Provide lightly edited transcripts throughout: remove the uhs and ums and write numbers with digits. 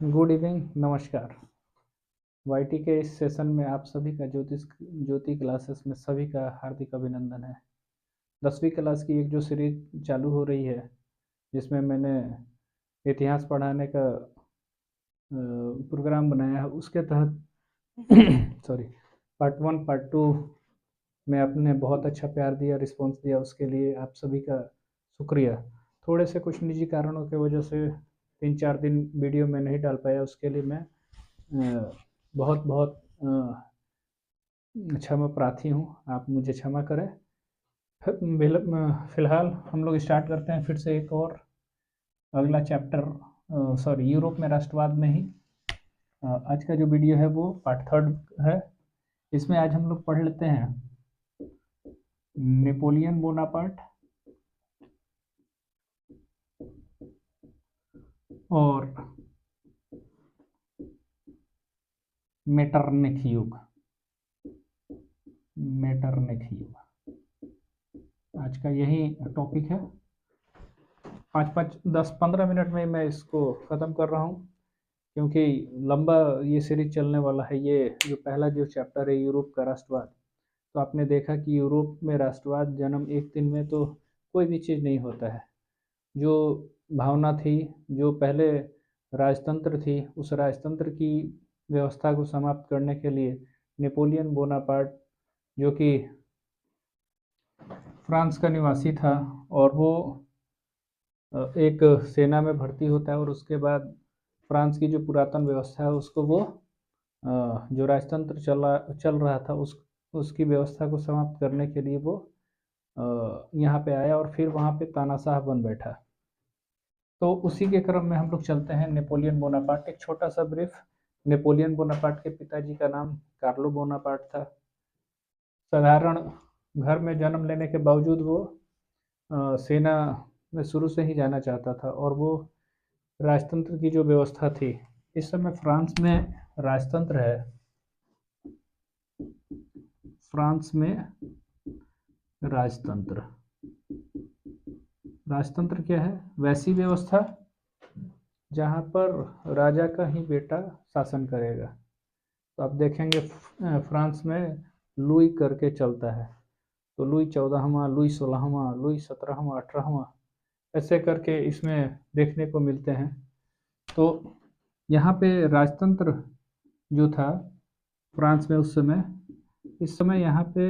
Good evening, नमस्कार। YT के इस सेशन में आप सभी का ज्योति क्लासेस में सभी का हार्दिक अभिनंदन है। 10वीं क्लास की एक जो सीरीज चालू हो रही है, जिसमें मैंने इतिहास पढ़ाने का प्रोग्राम बनाया है, उसके तहत सॉरी पार्ट 1 पार्ट 2 में आपने बहुत अच्छा प्यार दिया, रिस्पांस दिया, उसके लिए आप सभी का शुक्रिया। थोड़े से कुछ निजी कारणों की वजह से 3-4 दिन वीडियो में नहीं डाल पाया, उसके लिए मैं बहुत बहुत क्षमा प्रार्थी हूँ, आप मुझे क्षमा करें। फिलहाल हम लोग स्टार्ट करते हैं फिर से एक और अगला चैप्टर, यूरोप में राष्ट्रवाद में ही। आज का जो वीडियो है वो पार्ट 3 है। इसमें आज हम लोग पढ़ लेते हैं नेपोलियन बोनापार्ट और मेटरनिख युग। आज का यही टॉपिक है। 10-15 मिनट में मैं इसको ख़त्म कर रहा हूँ, क्योंकि लंबा ये सीरीज चलने वाला है। ये जो पहला जो चैप्टर है यूरोप का राष्ट्रवाद, तो आपने देखा कि यूरोप में राष्ट्रवाद जन्म एक दिन में तो कोई भी चीज़ नहीं होता है। जो भावना थी, जो पहले राजतंत्र थी, उस राजतंत्र की व्यवस्था को समाप्त करने के लिए नेपोलियन बोनापार्ट, जो कि फ्रांस का निवासी था, और वो एक सेना में भर्ती होता है, और उसके बाद फ्रांस की जो पुरातन व्यवस्था है उसको वो जो राजतंत्र चल रहा था उसकी व्यवस्था को समाप्त करने के लिए वो यहाँ पे आया, और फिर वहाँ पे तानाशाह बन बैठा। तो उसी के क्रम में हम लोग चलते हैं। नेपोलियन बोनापार्ट, एक छोटा सा ब्रीफ। नेपोलियन बोनापार्ट के पिताजी का नाम कार्लो बोनापार्ट था। साधारण घर में जन्म लेने के बावजूद वो सेना में शुरू से ही जाना चाहता था, और वो राजतंत्र की जो व्यवस्था थी, इस समय फ्रांस में राजतंत्र है। फ्रांस में राजतंत्र क्या है? वैसी व्यवस्था जहाँ पर राजा का ही बेटा शासन करेगा। तो आप देखेंगे फ्रांस में लुई करके चलता है, तो लुई 14वां, लुई 16वां, लुई 17वां, 18वां, ऐसे करके इसमें देखने को मिलते हैं। तो यहाँ पे राजतंत्र जो था फ्रांस में उस समय, इस समय यहाँ पे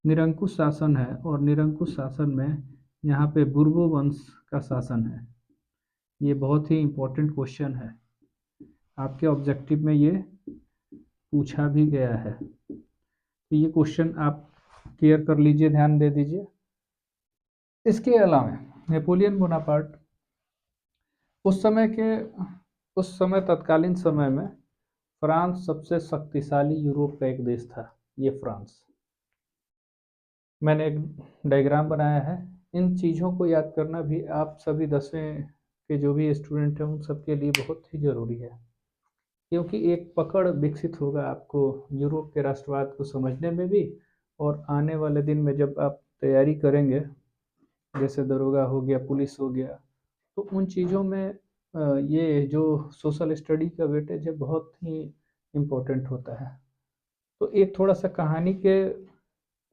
निरंकुश शासन है, और निरंकुश शासन में यहाँ पे बुर्बो वंश का शासन है। ये बहुत ही इम्पोर्टेंट क्वेश्चन है, आपके ऑब्जेक्टिव में ये पूछा भी गया है। तो ये क्वेश्चन आप क्लियर कर लीजिए, ध्यान दे दीजिए। इसके अलावा नेपोलियन बोनापार्ट उस समय तत्कालीन समय में फ्रांस सबसे शक्तिशाली यूरोप का एक देश था। ये फ्रांस, मैंने एक डायग्राम बनाया है। इन चीज़ों को याद करना भी आप सभी 10वीं के जो भी स्टूडेंट हैं उन सबके लिए बहुत ही ज़रूरी है, क्योंकि एक पकड़ विकसित होगा आपको यूरोप के राष्ट्रवाद को समझने में भी, और आने वाले दिन में जब आप तैयारी करेंगे, जैसे दरोगा हो गया, पुलिस हो गया, तो उन चीज़ों में ये जो सोशल स्टडी का वेटेज है बहुत ही इम्पोर्टेंट होता है। तो एक थोड़ा सा कहानी के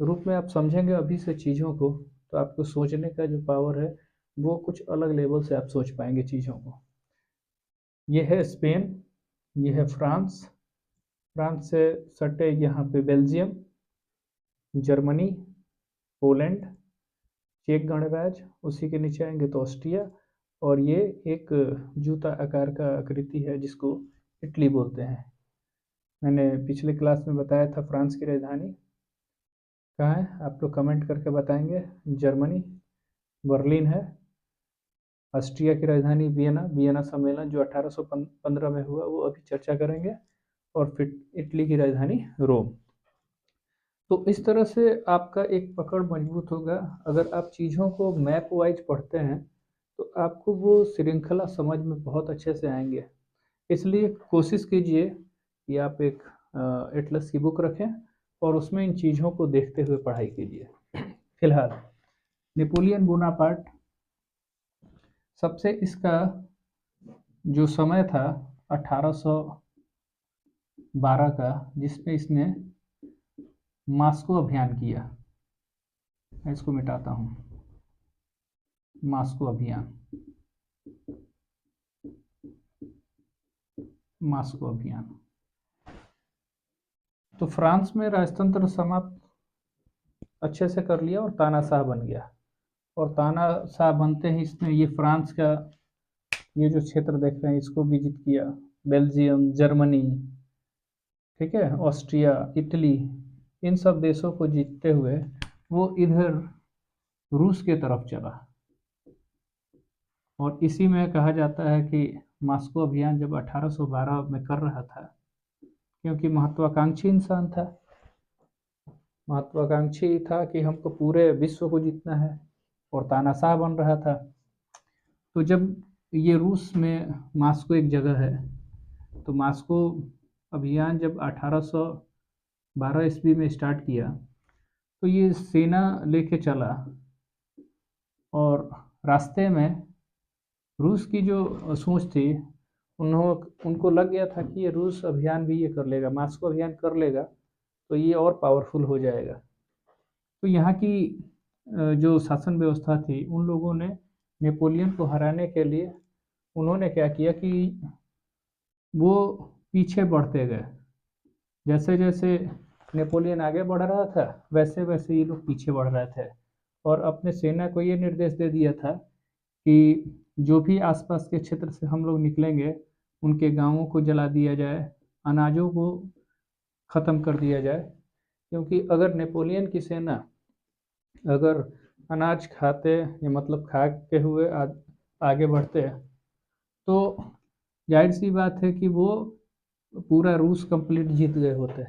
रूप में आप समझेंगे अभी से चीज़ों को, तो आपको सोचने का जो पावर है वो कुछ अलग लेवल से आप सोच पाएंगे चीज़ों को। ये है स्पेन, ये है फ्रांस, फ्रांस से सटे यहाँ पे बेल्जियम, जर्मनी, पोलैंड, चेक गणराज्य, उसी के नीचे आएंगे तो ऑस्ट्रिया, और ये एक जूता आकार का आकृति है जिसको इटली बोलते हैं। मैंने पिछले क्लास में बताया था फ्रांस की राजधानी कहाँ है, आप लोग कमेंट करके बताएंगे। जर्मनी, बर्लिन है। ऑस्ट्रिया की राजधानी वियना सम्मेलन जो 1815 में हुआ वो अभी चर्चा करेंगे, और फिर इटली की राजधानी रोम। तो इस तरह से आपका एक पकड़ मजबूत होगा। अगर आप चीज़ों को मैप वाइज पढ़ते हैं तो आपको वो श्रृंखला समझ में बहुत अच्छे से आएंगे। इसलिए कोशिश कीजिए कि आप एक एटलस की बुक रखें और उसमें इन चीज़ों को देखते हुए पढ़ाई कीजिए। फिलहाल नेपोलियन बोनापार्ट, सबसे इसका जो समय था 1812 का, जिसमें इसने मास्को अभियान किया। मैं इसको मिटाता हूँ। मास्को अभियान, मास्को अभियान। तो फ्रांस में राजतंत्र समाप्त अच्छे से कर लिया और तानाशाह बन गया। और तानाशाह बनते ही इसने ये फ्रांस का ये जो क्षेत्र देख रहे हैं इसको विजिट किया, बेल्जियम, जर्मनी, ठीक है, ऑस्ट्रिया, इटली, इन सब देशों को जीतते हुए वो इधर रूस के तरफ चला। और इसी में कहा जाता है कि मास्को अभियान जब 1812 में कर रहा था, क्योंकि महत्वाकांक्षी इंसान था, महत्वाकांक्षी था कि हमको पूरे विश्व को जीतना है, और तानाशाह बन रहा था। तो जब ये रूस में मास्को एक जगह है, तो मास्को अभियान जब 1812 ईस्वी में स्टार्ट किया, तो ये सेना लेके चला, और रास्ते में रूस की जो सोच थी, उनको लग गया था कि ये रूस अभियान भी ये कर लेगा, मास्को अभियान कर लेगा, तो ये और पावरफुल हो जाएगा। तो यहाँ की जो शासन व्यवस्था थी, उन लोगों ने नेपोलियन को हराने के लिए उन्होंने क्या किया कि वो पीछे बढ़ते गए। जैसे जैसे नेपोलियन आगे बढ़ रहा था, वैसे वैसे ये लोग पीछे बढ़ रहे थे, और अपने सेना को ये निर्देश दे दिया था कि जो भी आसपास के क्षेत्र से हम लोग निकलेंगे, उनके गांवों को जला दिया जाए, अनाजों को ख़त्म कर दिया जाए। क्योंकि अगर नेपोलियन की सेना अगर अनाज खाते या मतलब खा के हुए आगे बढ़ते, तो जाहिर सी बात है कि वो पूरा रूस कंप्लीट जीत गए होते।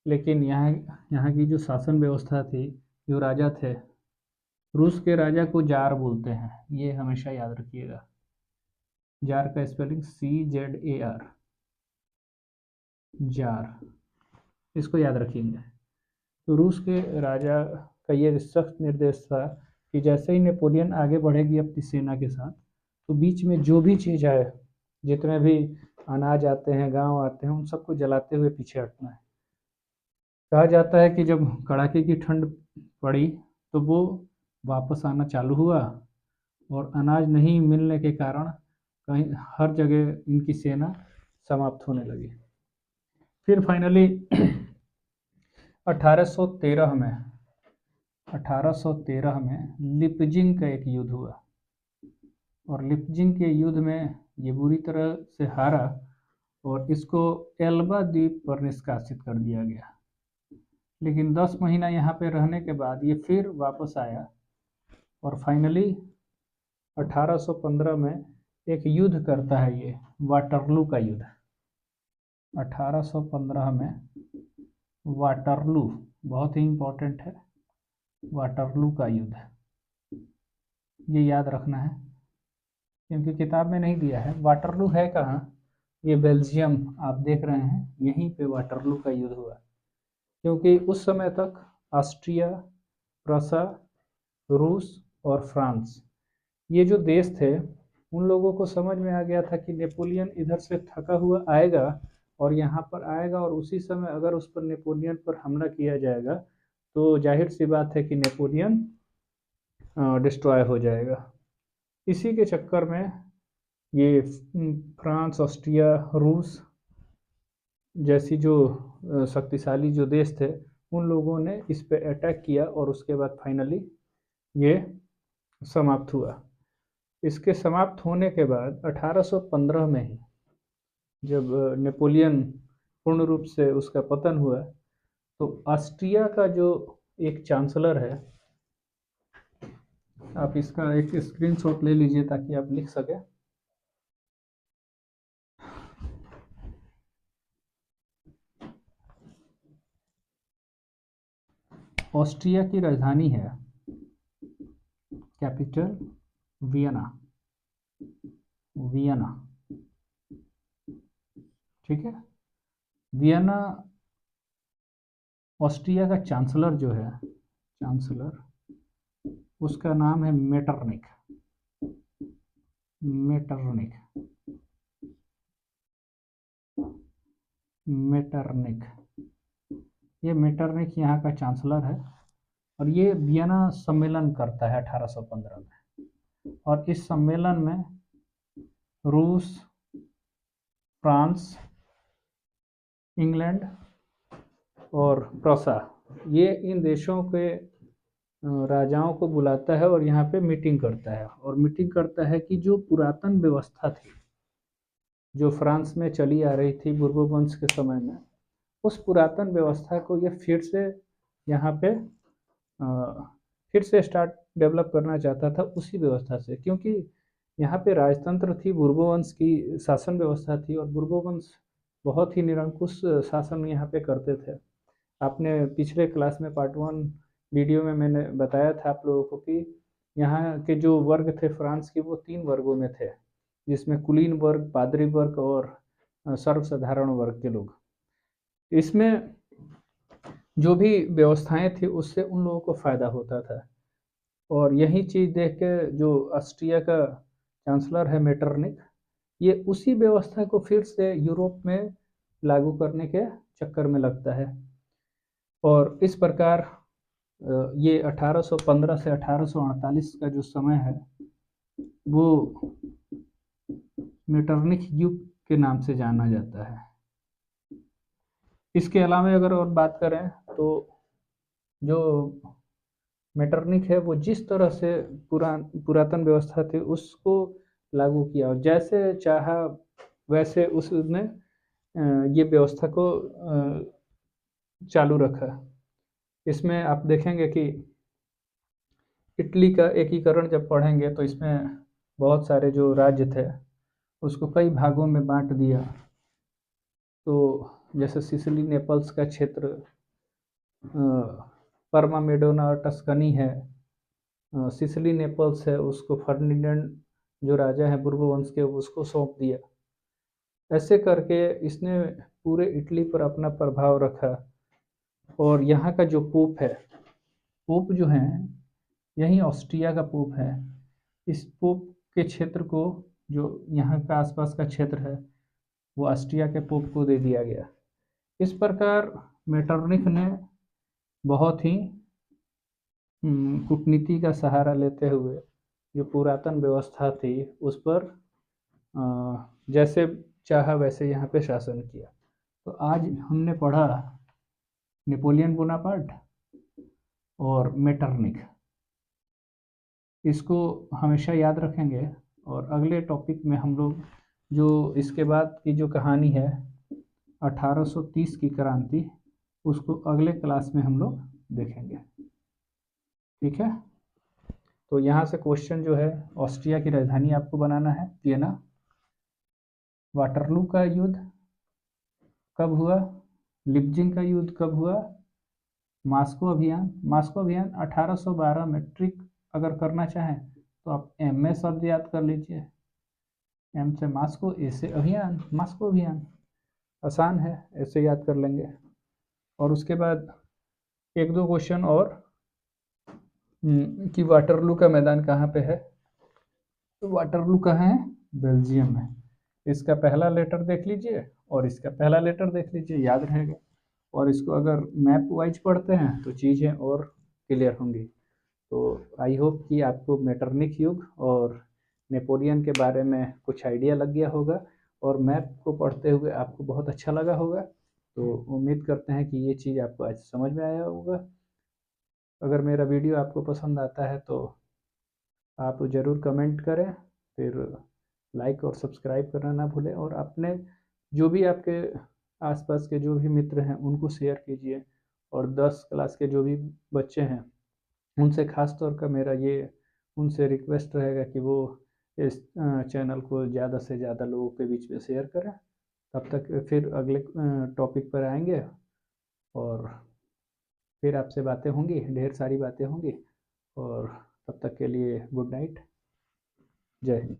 लेकिन यहाँ की जो शासन व्यवस्था थी, जो राजा थे, रूस के राजा को जार बोलते हैं, ये हमेशा याद रखिएगा। जार का स्पेलिंग CZAR, जार, इसको याद रखिएगा। तो रूस के राजा का ये सख्त निर्देश था कि जैसे ही नेपोलियन आगे बढ़ेगी अपनी सेना के साथ, तो बीच में जो भी चीज़ आए, जितने भी अनाज आते हैं, गांव आते हैं, उन सबको जलाते हुए पीछे हटना है। कहा जाता है कि जब कड़ाके की ठंड पड़ी, तो वो वापस आना चालू हुआ, और अनाज नहीं मिलने के कारण कहीं हर जगह इनकी सेना समाप्त होने लगी। फिर फाइनली 1813 में लिपजिंग का एक युद्ध हुआ, और लिपजिंग के युद्ध में ये बुरी तरह से हारा, और इसको एल्बा द्वीप पर निष्कासित कर दिया गया। लेकिन 10 महीना यहाँ पे रहने के बाद ये फिर वापस आया, और फाइनली 1815 में एक युद्ध करता है, ये वाटरलू का युद्ध। 1815 में वाटरलू बहुत ही इम्पोर्टेंट है, वाटरलू का युद्ध, ये याद रखना है, क्योंकि किताब में नहीं दिया है। वाटरलू है कहाँ? ये बेल्जियम आप देख रहे हैं, यहीं पे वाटरलू का युद्ध हुआ। क्योंकि उस समय तक ऑस्ट्रिया, प्रसा, रूस और फ्रांस, ये जो देश थे, उन लोगों को समझ में आ गया था कि नेपोलियन इधर से थका हुआ आएगा और यहाँ पर आएगा, और उसी समय अगर उस पर नेपोलियन पर हमला किया जाएगा, तो जाहिर सी बात है कि नेपोलियन डिस्ट्रॉय हो जाएगा। इसी के चक्कर में ये फ्रांस, ऑस्ट्रिया, रूस जैसी जो शक्तिशाली जो देश थे, उन लोगों ने इस पे अटैक किया, और उसके बाद फाइनली ये समाप्त हुआ। इसके समाप्त होने के बाद 1815 में ही जब नेपोलियन पूर्ण रूप से उसका पतन हुआ, तो ऑस्ट्रिया का जो एक चांसलर है, आप इसका एक स्क्रीनशॉट ले लीजिए ताकि आप लिख सकें। ऑस्ट्रिया की राजधानी है, कैपिटल वियना, वियना, ठीक है। वियना, ऑस्ट्रिया का चांसलर जो है, चांसलर, उसका नाम है मेटरनिक, मेटरनिक। मेटरनिख, ये मेटरनिख यहाँ का चांसलर है और ये वियना सम्मेलन करता है 1815 में। और इस सम्मेलन में रूस, फ्रांस, इंग्लैंड और प्रूसा, ये इन देशों के राजाओं को बुलाता है और यहाँ पे मीटिंग करता है। और मीटिंग करता है कि जो पुरातन व्यवस्था थी, जो फ्रांस में चली आ रही थी बुर्बो वंश के समय में, उस पुरातन व्यवस्था को ये फिर से यहाँ पे फिर से स्टार्ट डेवलप करना चाहता था उसी व्यवस्था से, क्योंकि यहाँ पे राजतंत्र थी, बुर्बो वंश की शासन व्यवस्था थी और बुर्बो वंश बहुत ही निरंकुश शासन यहाँ पे करते थे। आपने पिछले क्लास में पार्ट 1 वीडियो में मैंने बताया था आप लोगों को कि यहाँ के जो वर्ग थे फ्रांस के, वो 3 वर्गों में थे, जिसमें कुलीन वर्ग, पादरी वर्ग और सर्वसाधारण वर्ग के लोग। इसमें जो भी व्यवस्थाएं थी उससे उन लोगों को फायदा होता था। और यही चीज़ देख के जो ऑस्ट्रिया का चांसलर है मेटरनिख, ये उसी व्यवस्था को फिर से यूरोप में लागू करने के चक्कर में लगता है। और इस प्रकार ये 1815 से 1848 का जो समय है वो मेटरनिख युग के नाम से जाना जाता है। इसके अलावा अगर और बात करें तो जो मेटरनिख है वो जिस तरह से पुरातन व्यवस्था थी उसको लागू किया और जैसे चाहा वैसे उसने ये व्यवस्था को चालू रखा। इसमें आप देखेंगे कि इटली का एकीकरण जब पढ़ेंगे तो इसमें बहुत सारे जो राज्य थे उसको कई भागों में बांट दिया। तो जैसे सिसिली नेपल्स का क्षेत्र, परमा मेडोना और टस्कनी है, सिसिली नेपल्स है उसको फर्डिनेंड जो राजा है बुर्बो वंश के उसको सौंप दिया। ऐसे करके इसने पूरे इटली पर अपना प्रभाव रखा। और यहाँ का जो पोप है, पोप जो है यही ऑस्ट्रिया का पोप है। इस पोप के क्षेत्र को, जो यहाँ का आसपास का क्षेत्र है, वो ऑस्ट्रिया के पोप को दे दिया गया। इस प्रकार मेटरनिख ने बहुत ही कूटनीति का सहारा लेते हुए जो पुरातन व्यवस्था थी उस पर जैसे चाहा वैसे यहाँ पे शासन किया। तो आज हमने पढ़ा नेपोलियन बोनापार्ट और मेटरनिख, इसको हमेशा याद रखेंगे। और अगले टॉपिक में हम लोग जो इसके बाद की जो कहानी है 1830 की क्रांति, उसको अगले क्लास में हम लोग देखेंगे। ठीक है, तो यहाँ से क्वेश्चन जो है, ऑस्ट्रिया की राजधानी आपको बनाना है वियना। वाटरलू का युद्ध कब हुआ? लिप्जिंग का युद्ध कब हुआ? मास्को अभियान 1812 में। ट्रिक अगर करना चाहें तो आप एम में शब्द याद कर लीजिए, एम से मास्को, ए से अभियान, मास्को अभियान। आसान है, ऐसे याद कर लेंगे। और उसके बाद 1-2 क्वेश्चन और कि वाटरलू का मैदान कहाँ पे है। तो वाटरलू कहाँ है? बेल्जियम में। इसका पहला लेटर देख लीजिए और इसका पहला लेटर देख लीजिए, याद रहेगा। और इसको अगर मैप वाइज पढ़ते हैं तो चीज़ें और क्लियर होंगी। तो आई होप कि आपको मेटरनिख युग और नेपोलियन के बारे में कुछ आइडिया लग गया होगा और मैप को पढ़ते हुए आपको बहुत अच्छा लगा होगा। तो उम्मीद करते हैं कि ये चीज़ आपको आज समझ में आया होगा। अगर मेरा वीडियो आपको पसंद आता है तो आप ज़रूर कमेंट करें, फिर लाइक और सब्सक्राइब करना ना भूलें। और अपने जो भी आपके आसपास के जो भी मित्र हैं उनको शेयर कीजिए। और 10 क्लास के जो भी बच्चे हैं उनसे ख़ास तौर का मेरा ये उनसे रिक्वेस्ट रहेगा कि वो इस चैनल को ज़्यादा से ज़्यादा लोगों के बीच में शेयर करें। तब तक फिर अगले टॉपिक पर आएंगे और फिर आपसे बातें होंगी, ढेर सारी बातें होंगी। और तब तक के लिए गुड नाइट, जय हिंद।